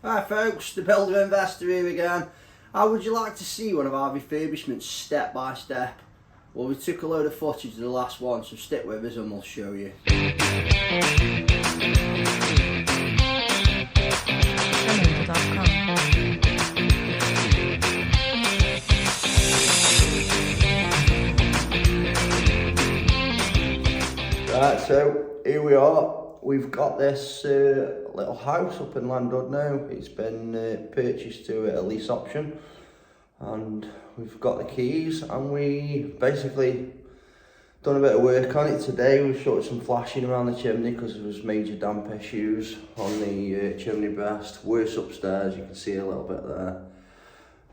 Hi folks, the builder investor here again. How would you like to see one of our refurbishments step by step? Well, we took a load of footage of the last one, so stick with us and we'll show you. Right, so here we are. We've got this little house up in Landud now. It's been purchased to a lease option, and we've got the keys, and we basically done a bit of work on it today. We've sorted some flashing around the chimney because there was major damp issues on the chimney breast. Worse upstairs, you can see a little bit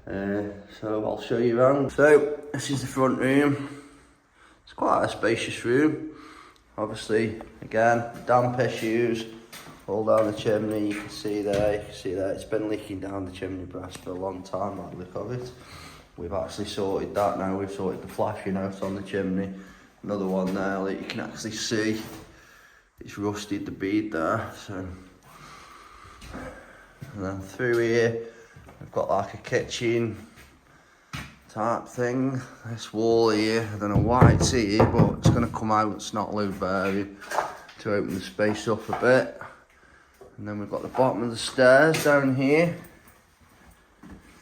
there. So I'll show you around. So this is the front room. It's quite a spacious room. Obviously, again, damp issues all down the chimney. You can see there, it's been leaking down the chimney breast for a long time, that look of it. We've actually sorted that now. We've sorted the flashing out on the chimney. Another one there that you can actually see. It's rusted the bead there. So, and then through here, we've got like a kitchen type thing. This wall here, I don't know why it's here, but it's going to come out. It's not load bearing to open the space up a bit. And then we've got the bottom of the stairs down here,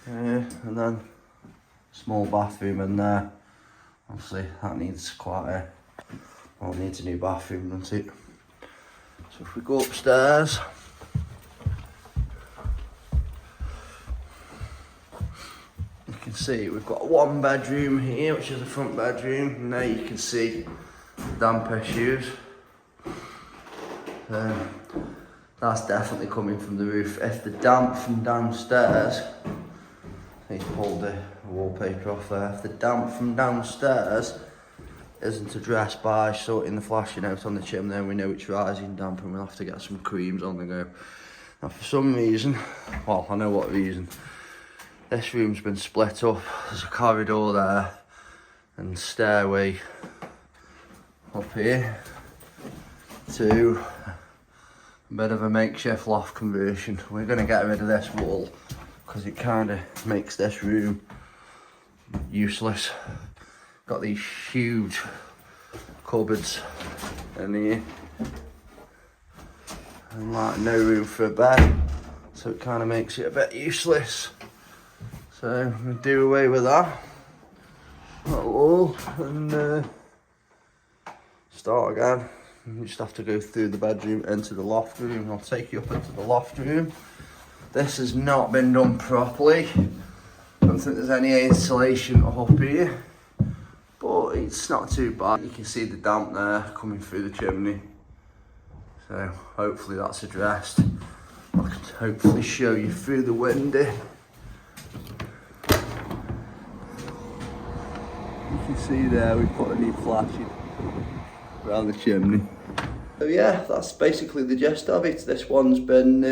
and then a small bathroom in there. Obviously that needs needs a new bathroom, doesn't it? So if we go upstairs, you can see we've got one bedroom here, which is the front bedroom, and there you can see the damp issues. That's definitely coming from the roof. If the damp from downstairs, he's pulled the wallpaper off there. If the damp from downstairs isn't addressed by sorting the flashing out on the chimney, then we know it's rising damp and we'll have to get some creams on the go. Now for some reason, well, I know what reason, this room's been split up. There's a corridor there and stairway up here to a bit of a makeshift loft conversion. We're going to get rid of this wall because it kind of makes this room useless. Got these huge cupboards in here and like no room for a bed, so it kind of makes it a bit useless. So we do away with that wall and start again. You just have to go through the bedroom into the loft room. I'll take you up into the loft room. This has not been done properly. I don't think there's any insulation up here, but it's not too bad. You can see the damp there coming through the chimney. So hopefully that's addressed. I can hopefully show you through the window. You can see there we've put a new flashing around the chimney. So yeah, that's basically the gist of it. This one's been,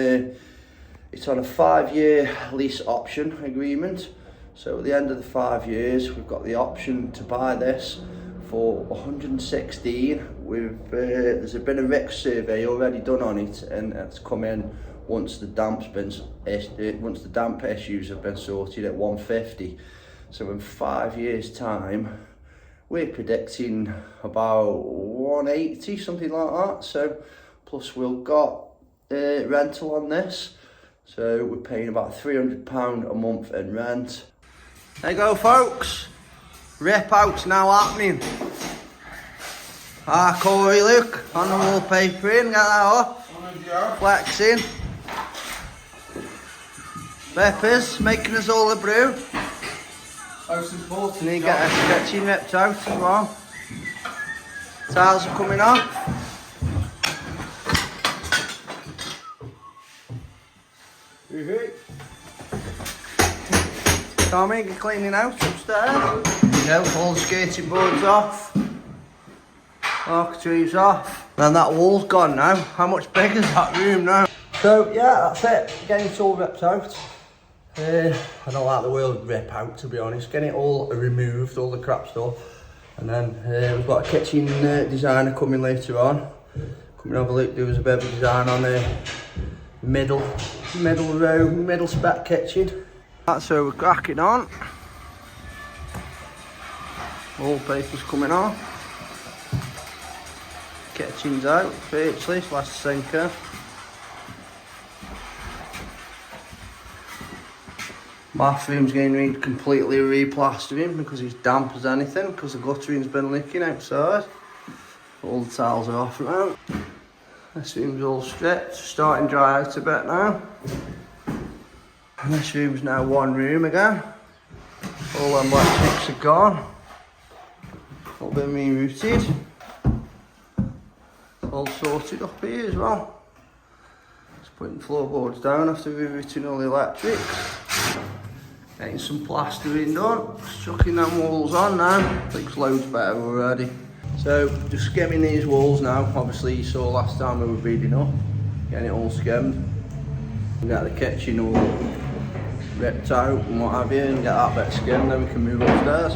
it's on a 5-year lease option agreement. So at the end of the 5 years, we've got the option to buy this for 116. There's been a RIC survey already done on it, and it's come in once the damp issues have been sorted at 150. So in 5 years' time, we're predicting about 180, something like that. So plus we've got rental on this, so we're paying about £300 a month in rent. There you go folks, rip out's now happening. Corey, look, on the wallpaper in, get that off. Flexing. Peppers making us all a brew. Most important. And you get a sketching ripped out as well. Tiles are coming off. Tommy, you're cleaning out upstairs. There you go, all the skating boards off. Architraves off. Then that wall's gone now. How much bigger is that room now? So yeah, that's it. Getting it all ripped out. I don't like the word rip out, to be honest. Getting it all removed, all the crap stuff. And then we've got a kitchen designer coming later on. Come and have a look. There was a bit of a design on middle row, middle spec kitchen. That's where we're cracking on. Wallpaper's coming on. Kitchen's out, virtually, last sinker. Bathroom's getting completely replastering because it's damp as anything, because the guttering's been leaking outside. All the tiles are off now. This room's all stripped, starting to dry out a bit now. And this room's now one room again. All them black chicks are gone. All been rerouted. All sorted up here as well. Just putting floorboards down after rerouting all the electrics. Getting some plastering done. Chucking them walls on now. Looks loads better already. So just skimming these walls now. Obviously you saw last time we were beading up. Getting it all skimmed. We got the kitchen all ripped out and what have you, and get that bit skimmed, then we can move upstairs.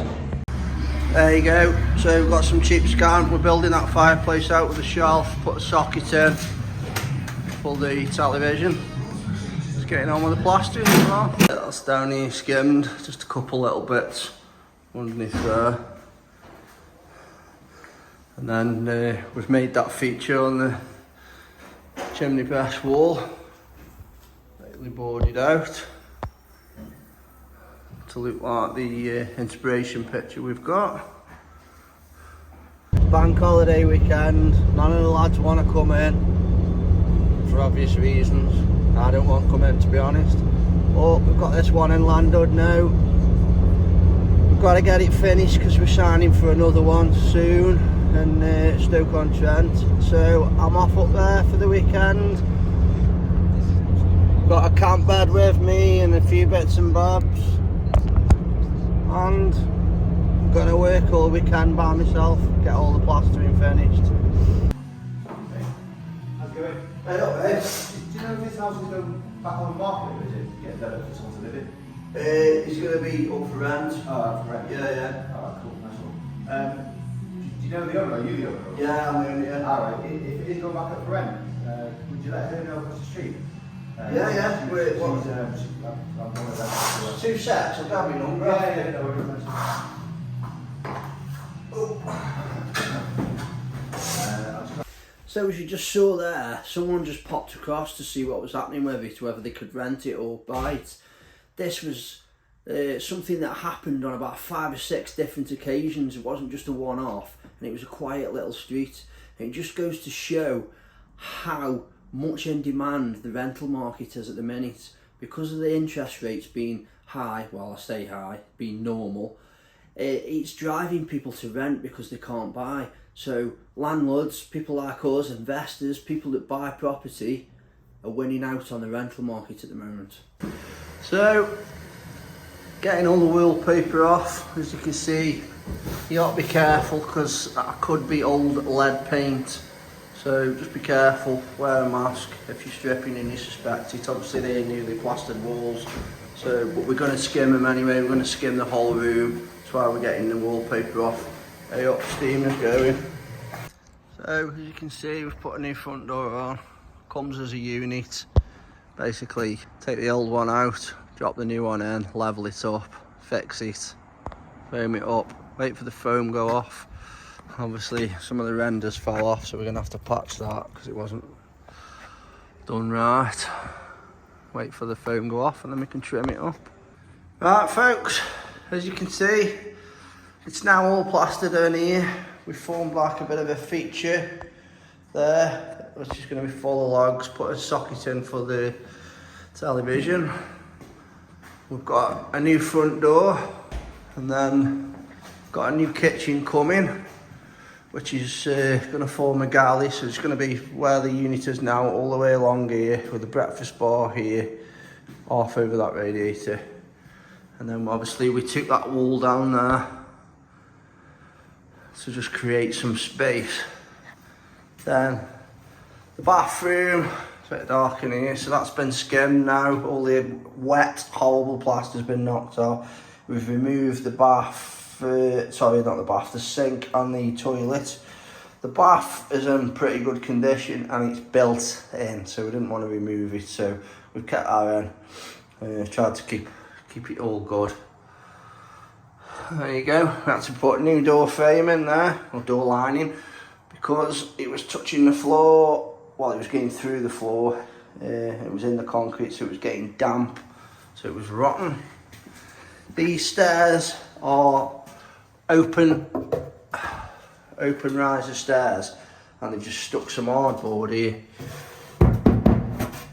There you go. So we've got some cheap scan. We're building that fireplace out with a shelf, put a socket in for the television. Just getting on with the plastering as well. That's down here skimmed, just a couple little bits underneath there. And then we've made that feature on the chimney press wall. Lately boarded out to look like the inspiration picture we've got. Bank holiday weekend, none of the lads want to come in for obvious reasons. I don't want to come in, to be honest. But we've got this one in Landhood now. We've got to get it finished because we're signing for another one soon in Stoke-on-Trent. So I'm off up there for the weekend. Got a camp bed with me and a few bits and bobs. And I'm going to work all weekend by myself, get all the plastering finished. How's it going? Hey up, mate. Do you know if this house is going back on the market, or is it getting better for someone to live in? It's going to be up for rent. Oh, for rent? Yeah. Alright, cool, nice one. Do you know the owner? Are you the owner? Yeah, I'm the owner. Alright, if it is going back up for rent, would you let her know across the street? Yeah. She's What? I'm one of them. 2 sets, I'll grab your number. Yeah, no worries. So as you just saw there, someone just popped across to see what was happening with it, whether they could rent it or buy it. This was something that happened on about 5 or 6 different occasions. It wasn't just a one-off, and it was a quiet little street. And it just goes to show how much in demand the rental market is at the minute. Because of the interest rates being high, well I say high, being normal, it's driving people to rent because they can't buy. So landlords, people like us, investors, people that buy property are winning out on the rental market at the moment. So, getting all the wallpaper off, as you can see, you got to be careful because that could be old lead paint. So just be careful, wear a mask if you're stripping and you suspect it. Obviously they're newly plastered walls, so but we're going to skim them anyway. We're going to skim the whole room. That's why we're getting the wallpaper off. Hey up, steam is going. So as you can see, we've put a new front door on. Comes as a unit. Basically take the old one out, drop the new one in, level it up, fix it, frame it up, wait for the foam go off. Obviously some of the renders fell off, so we're going to have to patch that because it wasn't done right. Wait for the foam go off and then we can trim it up. Right folks, as you can see, it's now all plastered in here. We formed like a bit of a feature there, which is going to be full of logs. Put a socket in for the television. We've got a new front door and then got a new kitchen coming, which is going to form a galley. So it's going to be where the unit is now, all the way along here, with the breakfast bar here, off over that radiator. And then obviously we took that wall down there to just create some space. Then the bathroom, it's a bit dark in here, so that's been skimmed now. All the wet, horrible plaster's been knocked off. We've removed the bath, sorry, not the bath, the sink and the toilet. The bath is in pretty good condition and it's built in, so we didn't want to remove it, so we kept that in. Tried to keep it all good. There you go. We had to put a new door frame in there, or door lining, because it was touching the floor while it was getting through the floor. It was in the concrete, so it was getting damp, so it was rotten. These stairs are open riser stairs, and they've just stuck some hardboard here,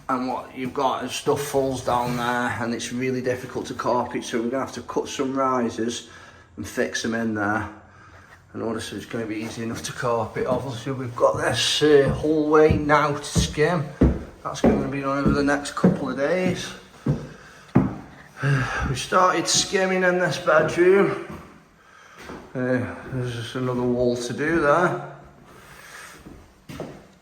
and what you've got is stuff falls down there and it's really difficult to carpet, so we're going to have to cut some risers and fix them in there in order so it's going to be easy enough to carpet. Obviously we've got this hallway now to skim. That's going to be done over the next couple of days. We started skimming in this bedroom. There's just another wall to do there.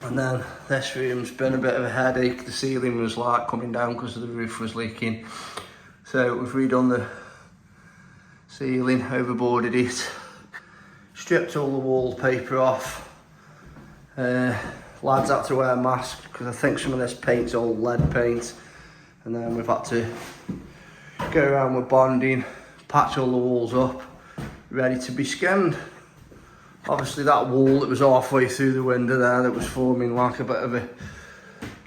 And then this room's been a bit of a headache. The ceiling was like coming down because the roof was leaking. So we've redone the ceiling, overboarded it, stripped all the wallpaper off. Lads had to wear masks because I think some of this paint's all lead paint. And then we've had to go around with bonding, patch all the walls up, ready to be skimmed. Obviously that wall that was halfway through the window there that was forming like a bit of a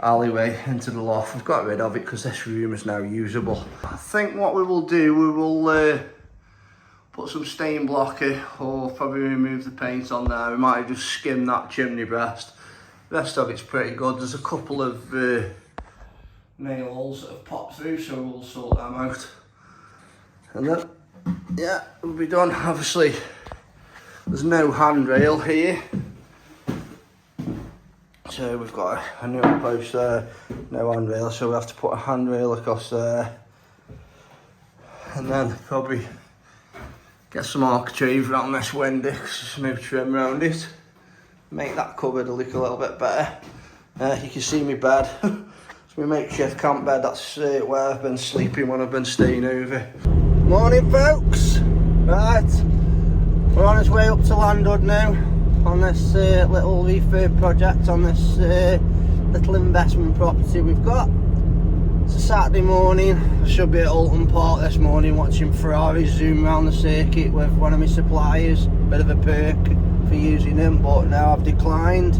alleyway into the loft, we've got rid of it because this room is now usable. I think what we will do, we will put some stain blocker or probably remove the paint on there. We might just skim that chimney breast. The rest of it's pretty good. There's a couple of nail holes that have popped through, so we'll sort them out. And then, yeah, we'll be done. Obviously, there's no handrail here. So we've got a new post there, no handrail, so we have to put a handrail across there. And then probably get some architrave around this window because there's no trim around it. Make that cupboard look a little bit better. You can see my bed. It's my makeshift camp bed. That's where I've been sleeping when I've been staying over. Morning, folks. Right, we're on our way up to Landhood now on this little refurb project on this little investment property we've got. It's a Saturday morning. I should be at Alton Park this morning watching Ferraris zoom around the circuit with one of my suppliers. Bit of a perk for using them, but now I've declined.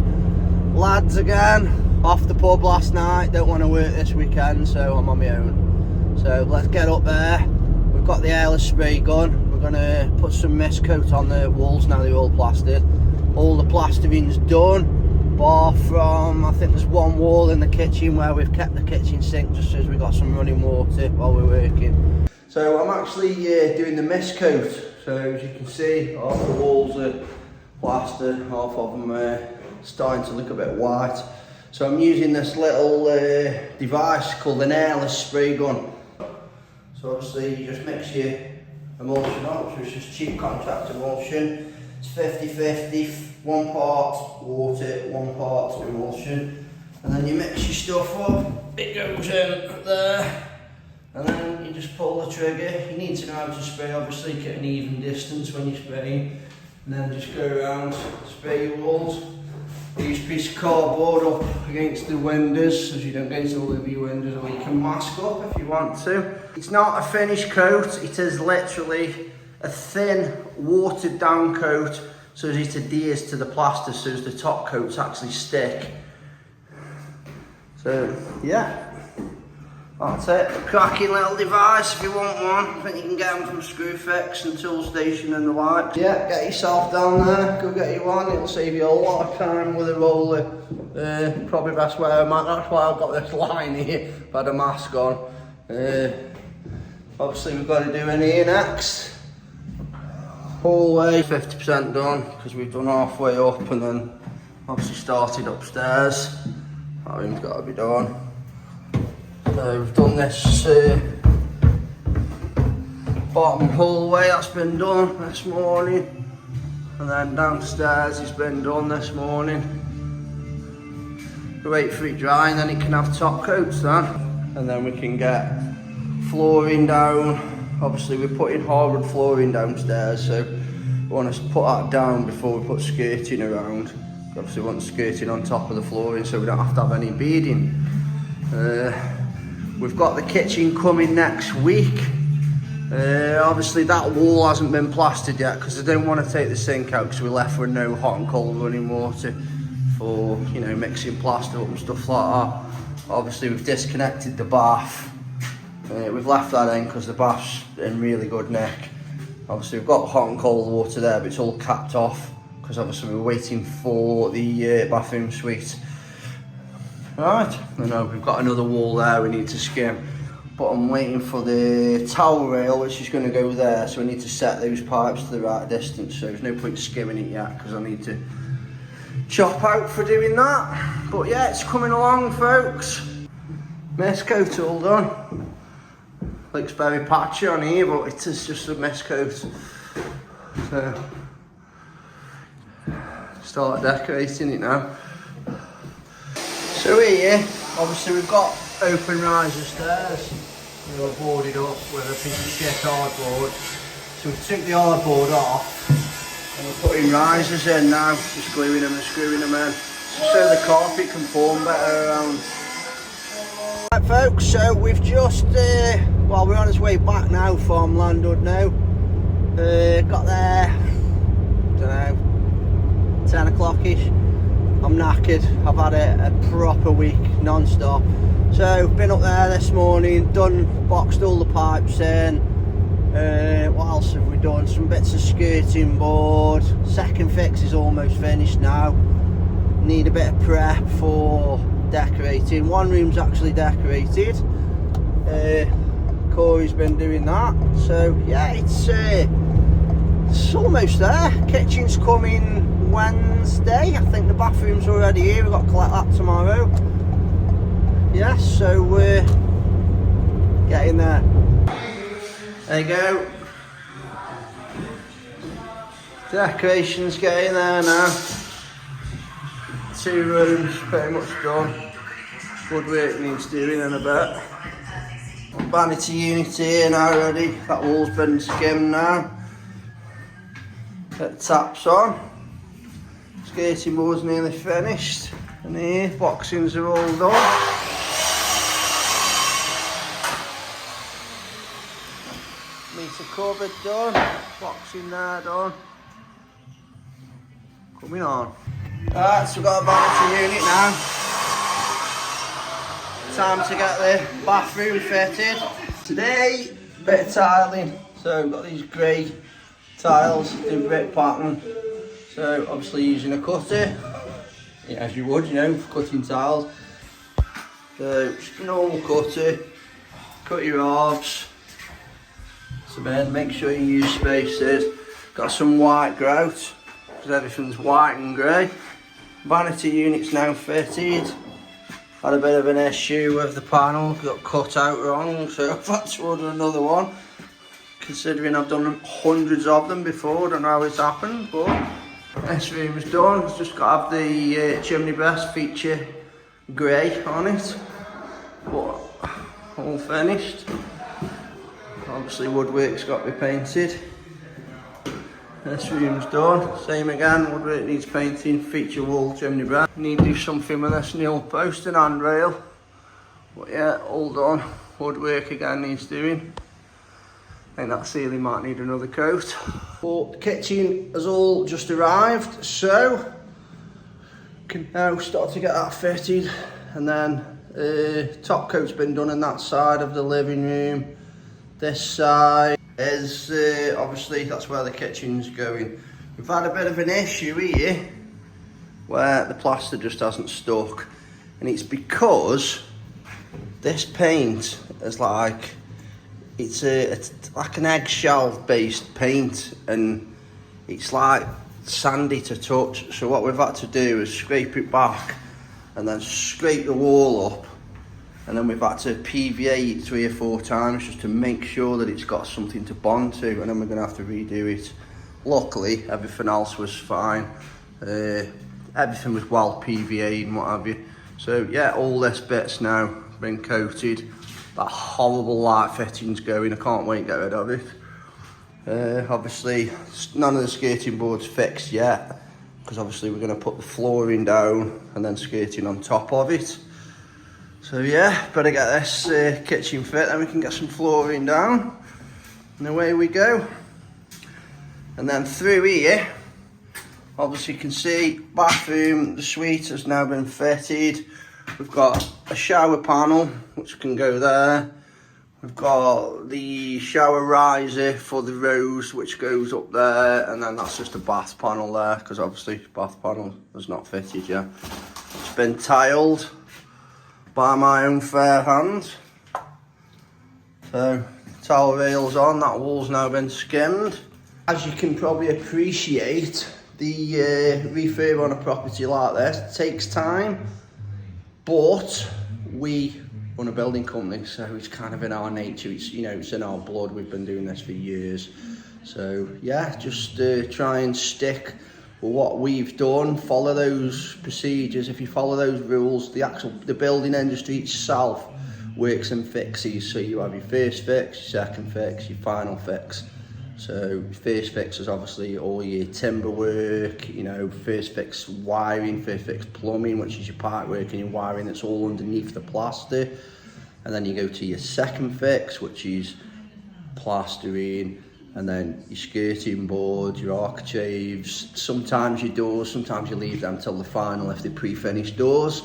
Lads again, off the pub last night, don't want to work this weekend, so I'm on my own. So let's get up there. We've got the airless spray gun. We're going to put some mist coat on the walls now they're all plastered. All the plastering's done, bar from, I think there's one wall in the kitchen where we've kept the kitchen sink just as we got some running water while we're working. So I'm actually doing the mist coat. So as you can see, half the walls are plastered, half of them are starting to look a bit white. So I'm using this little device called an airless spray gun. So obviously you just mix your emulsion up, so it's just cheap contract emulsion. It's 50-50, 1 part water, 1 part emulsion. And then you mix your stuff up, it goes in there. And then you just pull the trigger. You need to know how to spray, obviously, get an even distance when you're spraying. And then just go around, spray your walls. Use a piece of cardboard up against the windows so you don't get it all over your windows, or you can mask up if you want to. It's not a finished coat, it is literally a thin watered down coat so as it adheres to the plaster, so as the top coats actually stick. So yeah, that's it. Cracking little device if you want one. I think you can get them from Screwfix and Toolstation and the like. Yeah, get yourself down there, go get you one. It'll save you a lot of time with a roller. Probably best wear a mask. That's why I've got this line here. I've had a mask on. Obviously we've got to do an ear next. Hallway 50% done because we've done halfway up and then obviously started upstairs. That room's got to be done. So we've done this bottom hallway, that's been done this morning, and then downstairs it's been done this morning. We wait for it dry and then it can have top coats then, and then we can get flooring down. Obviously we're putting hardwood flooring downstairs, so we want to put that down before we put skirting around. Obviously we want skirting on top of the flooring so we don't have to have any beading. We've got the kitchen coming next week. Obviously that wall hasn't been plastered yet because I don't want to take the sink out because we're left with no hot and cold running water for, you know, mixing plaster up and stuff like that. Obviously we've disconnected the bath. We've left that in because the bath's in really good nick. Obviously we've got hot and cold water there, but it's all capped off because obviously we're waiting for the bathroom suite. Right, I know we've got another wall there we need to skim, but I'm waiting for the towel rail which is going to go there, so we need to set those pipes to the right distance, so there's no point skimming it yet because I need to chop out for doing that. But yeah, it's coming along, folks. Mist coat all done. Looks very patchy on here, but it is just a mist coat. So start decorating it now. So here, obviously we've got open riser stairs. They were boarded up with a piece of shit hardboard. So we took the hardboard off and we're putting risers in now, just gluing them and screwing them in, so the carpet can form better around. Right folks, so we've just, well we're on its way back now from Landhood now. Got there, don't know, 10 o'clock-ish. I'm knackered, I've had a proper week non-stop. So been up there this morning, boxed all the pipes in. What else have we done? Some bits of skirting board. Second fix is almost finished now. Need a bit of prep for decorating. One room's actually decorated. Corey's been doing that. So yeah, it's almost there. Kitchen's coming Wednesday. I think the bathroom's already here. We've got to collect that tomorrow. Yeah, so we're getting there. There you go. Decoration's getting there now. 2 rooms pretty much done. Woodwork needs doing in a bit. Vanity unit here now ready. That wall's been skimmed now. Put taps on. Skirting board's nearly finished. And here, boxings are all done. Meter cupboard done. Boxing there done. Coming on. Right, so we've got a vanity unit now. Time to get the bathroom fitted. Today, bit of tiling. So we've got these grey tiles in brick pattern. So obviously using a cutter, yeah, as you would, you know, for cutting tiles. So just a normal cutter, cut your halves. So then make sure you use spacers. Got some white grout, because everything's white and grey. Vanity unit's now fitted. Had a bit of an issue with the panel, got cut out wrong, so I've had to order another one. Considering I've done hundreds of them before, I don't know how it's happened, but this room is done. It's just got to have the chimney breast feature grey on it, but all finished. Obviously woodwork's got to be painted. This room's done. Same again, woodwork needs painting, feature wall, chimney breast. Need to do something with this nil post and handrail. But yeah, all done. Woodwork again needs doing. I think that ceiling might need another coat. But the kitchen has all just arrived, so can now start to get that fitted. And then top coat's been done on that side of the living room. This side is obviously that's where the kitchen's going. We've had a bit of an issue here where the plaster just hasn't stuck, and it's because this paint is like it's like an eggshell based paint, and it's like sandy to touch. So what we've had to do is scrape it back and then scrape the wall up, and then we've had to PVA it 3 or 4 times just to make sure that it's got something to bond to, and then we're going to have to redo it. Luckily everything else was fine. Everything was well PVA'd and what have you. So yeah, all this bit's now been coated. That horrible light fitting's going, I can't wait to get rid of it. Obviously none of the skirting board's fixed yet, because obviously we're going to put the flooring down and then skirting on top of it. So yeah, better get this kitchen fit, then we can get some flooring down, and away we go. And then through here, obviously you can see bathroom, the suite has now been fitted. We've got a shower panel which can go there. We've got the shower riser for the rose which goes up there, and then that's just a bath panel there, because obviously bath panel is not fitted yet. It's been tiled by my own fair hand. So towel rails on, that wall's now been skimmed. As you can probably appreciate, the refurb on a property like this takes time, but we run a building company, so it's kind of in our nature. It's, you know, it's in our blood. We've been doing this for years. So yeah, just try and stick with what we've done. Follow those procedures. If you follow those rules, the building industry itself works in fixes. So you have your first fix, your second fix, your final fix. So first fix is obviously all your timber work, you know, first fix wiring, first fix plumbing, which is your pipe work and your wiring that's all underneath the plaster. And then you go to your second fix, which is plastering, and then your skirting board, your architraves, sometimes your doors, sometimes you leave them till the final if they're pre-finished doors.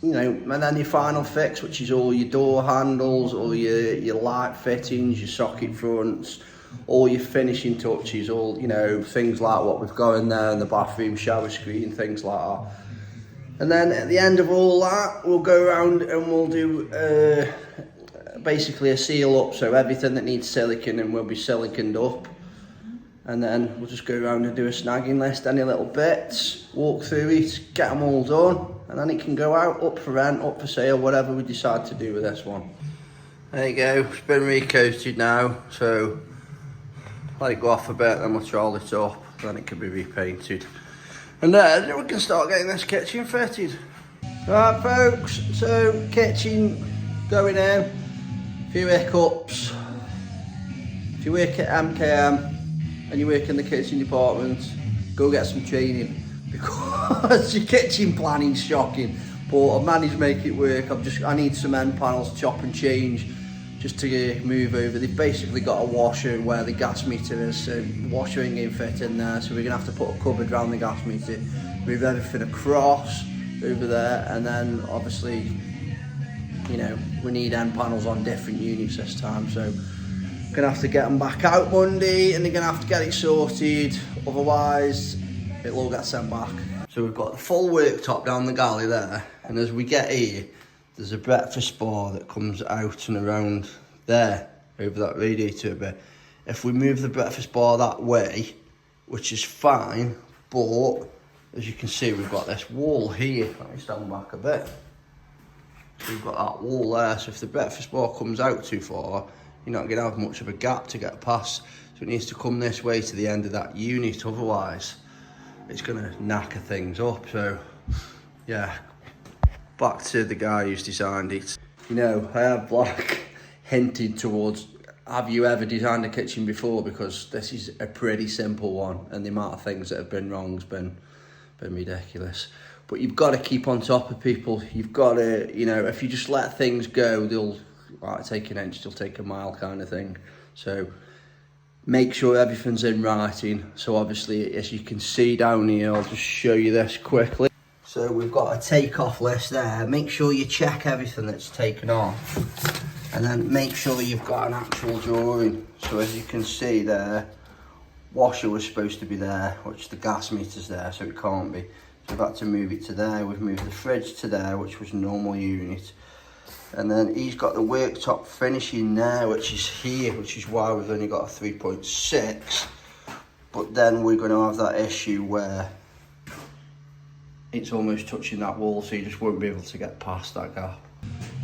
You know, and then your final fix, which is all your door handles, all your light fittings, your socket fronts, all your finishing touches, all, you know, things like what we've got in there in the bathroom, shower screen, things like that. And then at the end of all that, we'll go around and we'll do basically a seal up, so everything that needs silicone and will be siliconed up. And then we'll just go around and do a snagging list, any little bits, walk through it, get them all done, and then it can go out, up for rent, up for sale, whatever we decide to do with this one. There you go, it's been recoated now, so let it go off a bit, then we'll troll it up, then it can be repainted. And then we can start getting this kitchen fitted. Right folks, so kitchen going in, a few hiccups. If you work at MKM, and you work in the kitchen department, go get some training, because your kitchen planning's shocking. But I've managed to make it work. I need some end panels, chop and change, just to move over. They've basically got a washer where the gas meter is, so washer ain't getting fit in there, so we're gonna have to put a cupboard around the gas meter, move everything across over there, and then obviously, you know, we need end panels on different units this time, so gonna have to get them back out Monday, and they're gonna have to get it sorted, otherwise it'll all get sent back. So we've got the full worktop down the galley there, and as we get here, there's a breakfast bar that comes out and around there, over that radiator a bit. If we move the breakfast bar that way, which is fine, but as you can see, we've got this wall here. Let me stand back a bit. So we've got that wall there, so if the breakfast bar comes out too far, you're not going to have much of a gap to get past. So it needs to come this way to the end of that unit, otherwise it's going to knacker things up. So yeah, back to the guy who's designed it. You know, I have like hinted towards, have you ever designed a kitchen before? Because this is a pretty simple one, and the amount of things that have been wrong has been ridiculous. But you've got to keep on top of people. You've got to, you know, if you just let things go, they'll like take an inch, they'll take a mile kind of thing. So make sure everything's in writing. So obviously, as you can see down here, I'll just show you this quickly. So we've got a take-off list there. Make sure you check everything that's taken off, and then make sure you've got an actual drawing. So as you can see there, washer was supposed to be there, which the gas meter's there, so it can't be. So we've had to move it to there. We've moved the fridge to there, which was normal unit. And then he's got the worktop finishing there, which is here, which is why we've only got a 3.6. But then we're going to have that issue where it's almost touching that wall, so you just won't be able to get past that gap.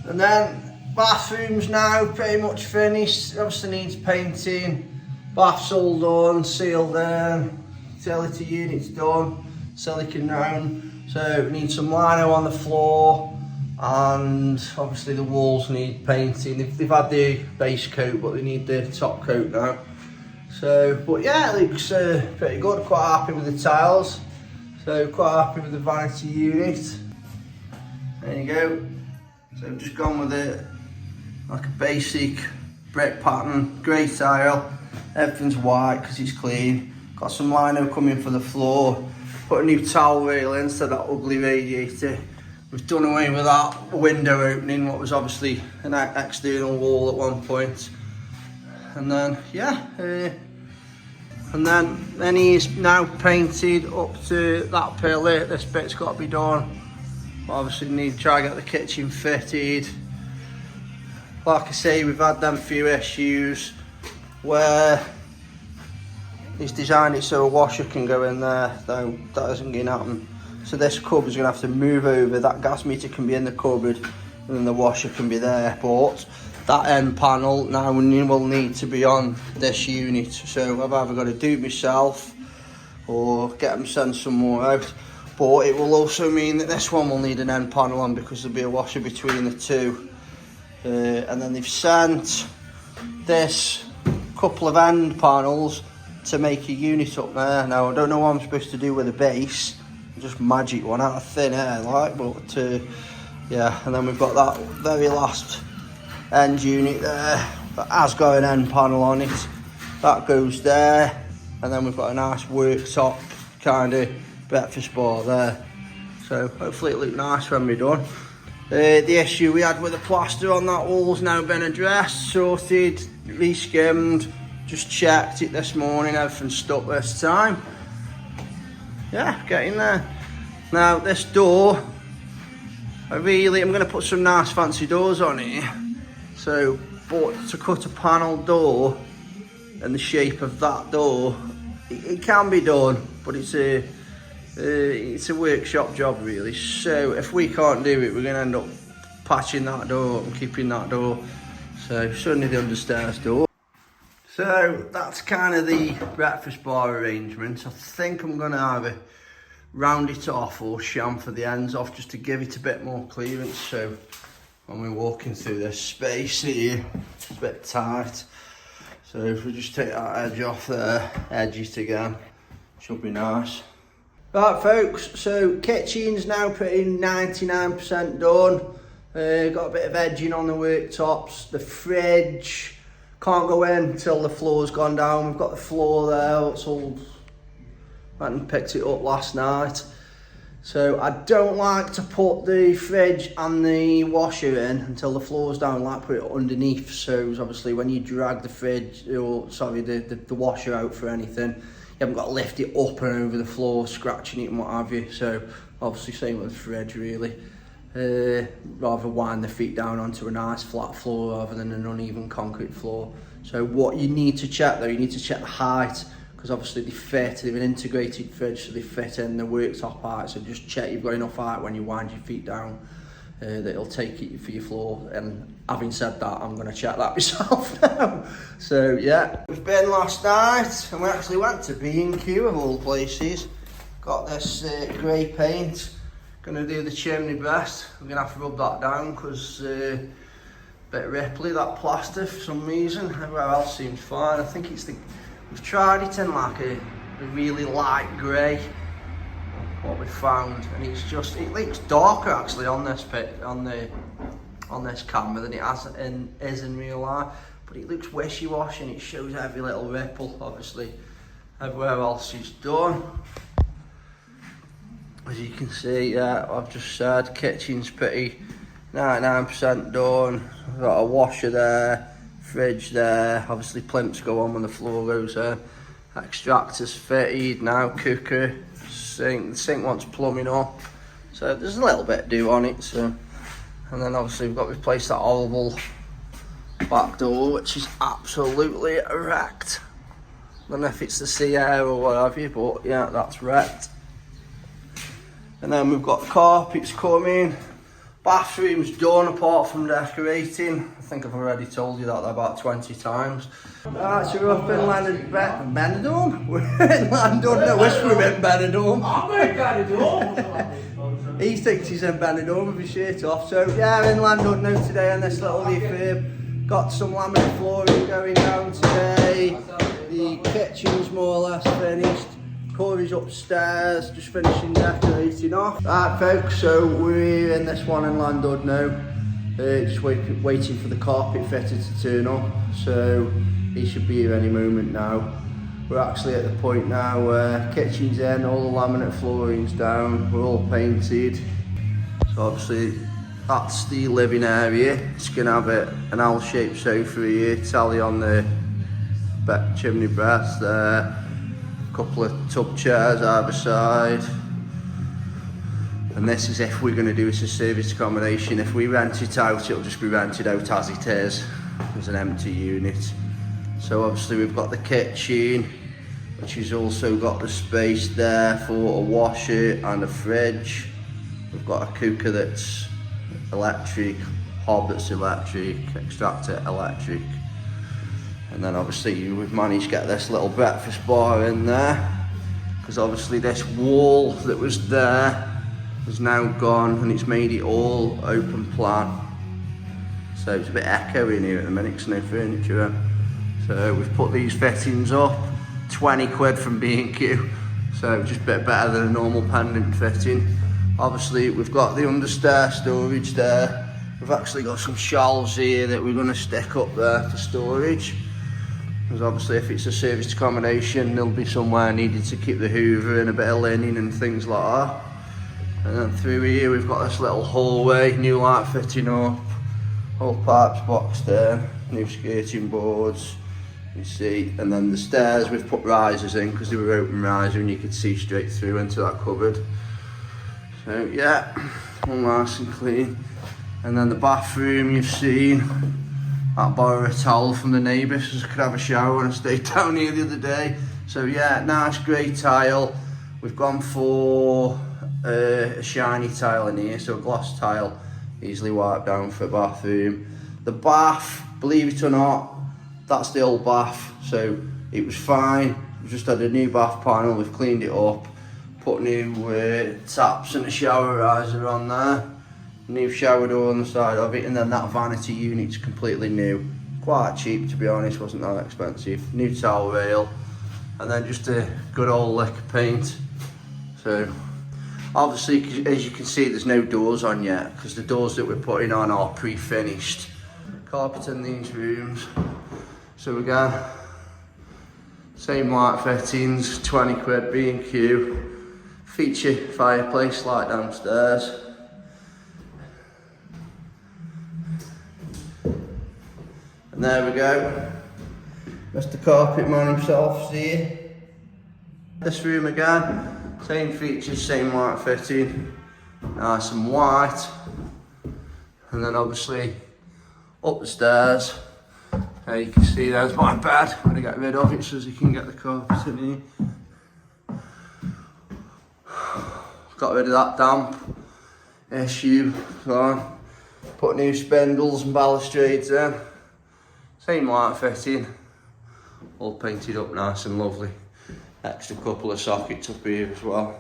And then bathrooms now pretty much finished. Obviously needs painting. Bath's all done, sealed in. Utility unit's done, silicone round. So we need some lino on the floor. And obviously the walls need painting. They've had the base coat, but they need the top coat now. So, but yeah, it looks pretty good. Quite happy with the tiles. So quite happy with the vanity unit. There you go. So I've just gone with it like a basic brick pattern, grey tile. Everything's white because it's clean. Got some lino coming for the floor. Put a new towel rail instead of that ugly radiator. We've done away with that window opening, what was obviously an external wall at one point. And then, yeah, and then he's now painted up to that pillar. This bit's got to be done. Obviously need to try and get the kitchen fitted. Like I say, we've had them few issues where he's designed it so a washer can go in there, though that isn't going to happen. So this cupboard's going to have to move over. That gas meter can be in the cupboard and then the washer can be there. But that end panel now will need to be on this unit. So I've either got to do it myself or get them sent some more out. But it will also mean that this one will need an end panel on because there'll be a washer between the two. And then they've sent this couple of end panels to make a unit up there. Now I don't know what I'm supposed to do with the base. Just magic one out of thin air, like, but yeah. And then we've got that very last end unit there that has got an end panel on it. That goes there, and then we've got a nice worktop kind of breakfast bar there. So hopefully it look nice when we're done. The issue we had with the plaster on that wall's now been addressed, sorted, re-skimmed. Just checked it this morning, everything's stuck this time. Yeah, getting there. Now this door, I'm going to put some nice fancy doors on here. So, but to cut a panel door in the shape of that door, it can be done, but it's a workshop job really. So if we can't do it, we're going to end up patching that door up and keeping that door. So certainly the understairs door. So that's kind of the breakfast bar arrangement. I think I'm going to either round it off or chamfer the ends off just to give it a bit more clearance. So when we're walking through this space here, it's a bit tight. So if we just take that edge off there, edge it again, should be nice. Right folks, so kitchen's now pretty 99% done. Got a bit of edging on the worktops. The fridge can't go in until the floor's gone down. We've got the floor there, it's all, went and picked it up last night. So I don't like to put the fridge and the washer in until the floor's down. I like to put it underneath, so obviously when you drag the fridge, or sorry, the washer out for anything, you haven't got to lift it up and over the floor, scratching it and what have you. So obviously same with the fridge really. Rather wind the feet down onto a nice flat floor rather than an uneven concrete floor. So what you need to check though, you need to check the height, because obviously they've an integrated fridge, so they fit in the worktop height. So just check you've got enough height when you wind your feet down, that it'll take it for your floor. And having said that, I'm going to check that myself now. So yeah, we've been last night and we actually went to B&Q of all places. Got this grey paint. Gonna do the chimney breast. We're gonna have to rub that down because a bit ripply, that plaster for some reason. Everywhere else seems fine. I think it's we've tried it in like a really light grey, what we found, and it looks darker actually on this on this camera than it is in real life. But it looks wishy-washy and it shows every little ripple. Obviously, everywhere else is done. As you can see, yeah, I've just said kitchen's pretty 99% done. I've got a washer there, fridge there, obviously plinths go on when the floor goes in. Extractor's fitted now, cooker, sink. The sink wants plumbing up, so there's a little bit to do on it. So, and then obviously we've got to replace that horrible back door, which is absolutely wrecked. I don't know if it's the sea air or what have you, but yeah, that's wrecked. And then we've got carpets coming. Bathroom's done apart from decorating. I think I've already told you that about 20 times. Alright, so we're up in Benidorm? We're in London. I wish we were in Benidorm. I'm in Benidorm. He thinks he's in Benidorm with his shirt off. So yeah, in London now today on this little refurb. Got some laminate flooring going down today. The kitchen's more or less finished. Corey's upstairs, just finishing decorating off. Right folks, so we're in this one in Landud now. Just waiting for the carpet fitter to turn up. So he should be here any moment now. We're actually at the point now where kitchen's in, all the laminate flooring's down, we're all painted. So obviously that's the living area. It's going to have an L-shaped sofa here, tally on the chimney breast there. A couple of tub chairs either side. And this is if we're going to do it as service accommodation. If we rent it out, it'll just be rented out as it is, as an empty unit. So obviously we've got the kitchen, which has also got the space there for a washer and a fridge. We've got a cooker that's electric, hob that's electric, extractor electric. And then obviously we've managed to get this little breakfast bar in there, because obviously this wall that was there is now gone and it's made it all open plan. So it's a bit echoey in here at the minute because no furniture in. So we've put these fittings up, 20 quid from B&Q. So just a bit better than a normal pendant fitting. Obviously we've got the understair storage there. We've actually got some shelves here that we're going to stick up there for storage. Because obviously if it's a serviced accommodation, there'll be somewhere needed to keep the hoover and a bit of linen and things like that. And then through here we've got this little hallway, new light fitting up, all pipes boxed in, new skirting boards, you see. And then the stairs we've put risers in because they were open riser and you could see straight through into that cupboard. So yeah, all nice and clean. And then the bathroom you've seen, I borrowed a towel from the neighbour so I could have a shower when I stayed down here the other day. So yeah, nice grey tile. We've gone for a shiny tile in here, so a gloss tile, easily wiped down for a bathroom. The bath, believe it or not, that's the old bath, so it was fine. We've just had a new bath panel, we've cleaned it up, put new taps and a shower riser on there. New shower door on the side of it, and then that vanity unit's completely new. Quite cheap to be honest, wasn't that expensive. New towel rail, and then just a good old lick of paint. So obviously, as you can see, there's no doors on yet, because the doors that we're putting on are pre-finished. Carpet in these rooms. So again, same light fittings, 20 quid B&Q. Feature fireplace light downstairs. And there we go, Mr. Carpet Man himself's here. This room again, same features, same light fitting, nice and white. And then obviously up the stairs, you can see there's my bed. I'm gonna get rid of it so as you can get the carpet in here. Got rid of that damp issue, gone. Put new spindles and balustrades in. Same light fitting, all painted up nice and lovely. Extra couple of sockets up here as well.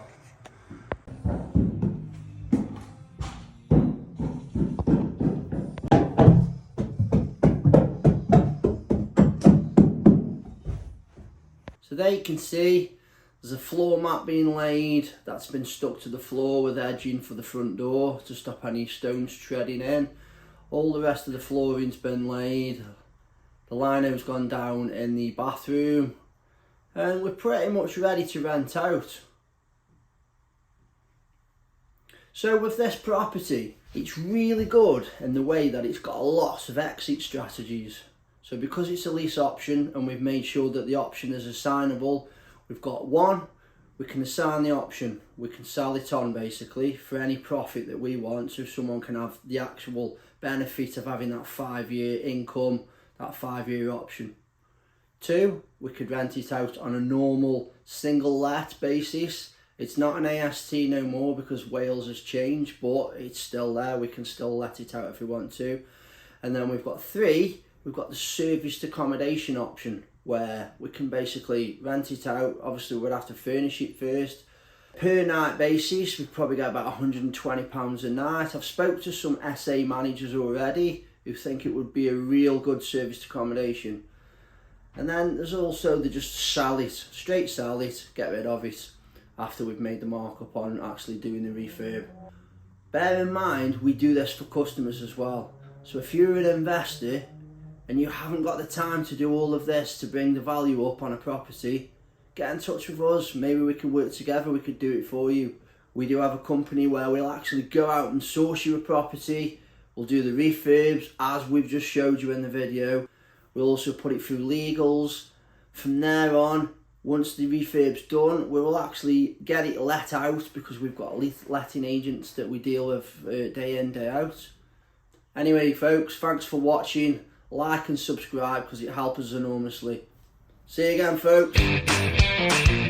So there you can see there's a floor mat being laid that's been stuck to the floor with edging for the front door to stop any stones treading in. All the rest of the flooring's been laid. The lino's gone down in the bathroom, and we're pretty much ready to rent out. So with this property, it's really good in the way that it's got a lot of exit strategies. So because it's a lease option and we've made sure that the option is assignable, we've got one, we can assign the option, we can sell it on basically for any profit that we want, so someone can have the actual benefit of having that 5-year income, that 5-year option. Two, we could rent it out on a normal single let basis. It's not an AST no more because Wales has changed, but it's still there. We can still let it out if we want to. And then we've got three, we've got the serviced accommodation option where we can basically rent it out. Obviously we'd have to furnish it first. Per night basis, we'd probably get about £120 a night. I've spoke to some SA managers already who think it would be a real good serviced accommodation. And then there's also the just sell it, straight sell it, get rid of it after we've made the markup on actually doing the refurb. Bear in mind, we do this for customers as well. So if you're an investor and you haven't got the time to do all of this to bring the value up on a property, get in touch with us. Maybe we can work together, we could do it for you. We do have a company where we'll actually go out and source you a property. We'll do the refurbs as we've just showed you in the video. We'll also put it through legals. From there on, once the refurb's done, we will actually get it let out because we've got letting agents that we deal with day in, day out. Anyway, folks, thanks for watching. Like and subscribe because it helps us enormously. See you again, folks.